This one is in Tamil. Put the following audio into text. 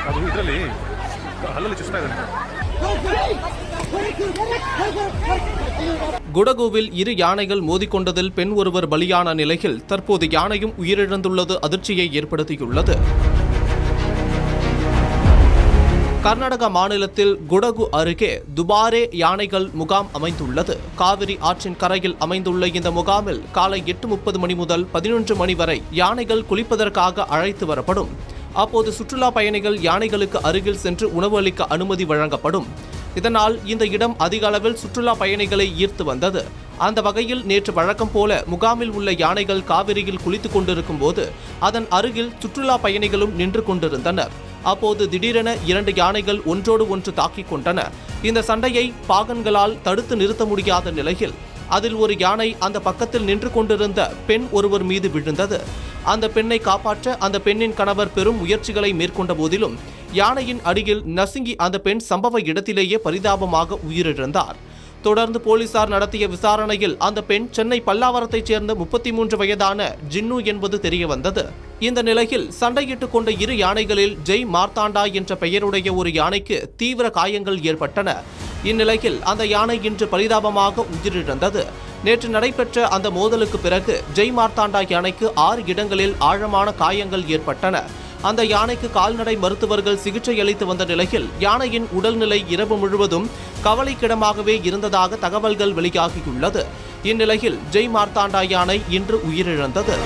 ಅದು ಇದರಲ್ಲಿ ಅಲ್ಲಲ್ಲಿ ಚುಸ್ತಾ ಇದೆ. குடகுவில் இரு யானைகள் மோதிக்கொண்டதில் பெண் ஒருவர் பலியான நிலையில் தற்போது யானையும் உயிரிழந்துள்ளது அதிர்ச்சியை ஏற்படுத்தியுள்ளது. கர்நாடக மாநிலத்தில் குடகு அருகே துபாரே யானைகள் முகாம் அமைந்துள்ளது. காவிரி ஆற்றின் கரையில் அமைந்துள்ள இந்த முகாமில் காலை 8:30 மணி முதல் 11 மணி வரை யானைகள் குளிப்பதற்காக அழைத்து வரப்படும். அப்போது சுற்றுலா பயணிகள் யானைகளுக்கு அருகில் சென்று உணவு அளிக்க அனுமதி வழங்கப்படும். இதனால் இந்த இடம் அதிக அளவில் சுற்றுலா பயணிகளை ஈர்த்து வந்தது. அந்த வகையில் நேற்று வழக்கம் போல முகாமில் உள்ள யானைகள் காவிரியில் குளித்துக் கொண்டிருக்கும் போது அதன் அருகில் சுற்றுலா பயணிகளும் நின்று கொண்டிருந்தனர். அப்போது திடீரென 2 யானைகள் ஒன்றோடு ஒன்று தாக்கிக் கொண்டன. இந்த சண்டையை பாகன்களால் தடுத்து நிறுத்த முடியாத நிலையில் அதில் ஒரு யானை அந்த பக்கத்தில் நின்று கொண்டிருந்த பெண் ஒருவர் மீது விழுந்தது. அந்த பெண்ணை காப்பாற்ற அந்த பெண்ணின் கணவர் பெரும் முயற்சிகளை மேற்கொண்ட போதிலும் யானையின் அடியில் நசுங்கி அந்த பெண் சம்பவ இடத்திலேயே பரிதாபமாக உயிரிழந்தார். தொடர்ந்து போலீசார் நடத்திய விசாரணையில் அந்த பெண் சென்னை பல்லாவரத்தைச் சேர்ந்த 33 வயதான ஜின்னு என்பது தெரியவந்தது. இந்த நிலையில் சண்டையிட்டுக் கொண்ட இரு யானைகளில் ஜெய் மார்த்தாண்டா என்ற பெயருடைய ஒரு யானைக்கு தீவிர காயங்கள் ஏற்பட்டன. இந்நிலையில் அந்த யானை இன்று பரிதாபமாக உயிரிழந்தது. நேற்று நடைபெற்ற அந்த மோதலுக்கு பிறகு ஜெய் மார்த்தாண்டா யானைக்கு 6 இடங்களில் ஆழமான காயங்கள் ஏற்பட்டன. அந்த யானைக்கு கால்நடை மருத்துவர்கள் சிகிச்சை அளித்து வந்த நிலையில் யானையின் உடல்நிலை இரவு முழுவதும் கவலைக்கிடமாகவே இருந்ததாக தகவல்கள் வெளியாகியுள்ளது. இந்நிலையில் ஜெய் மார்த்தாண்டா யானை இன்று உயிரிழந்தது.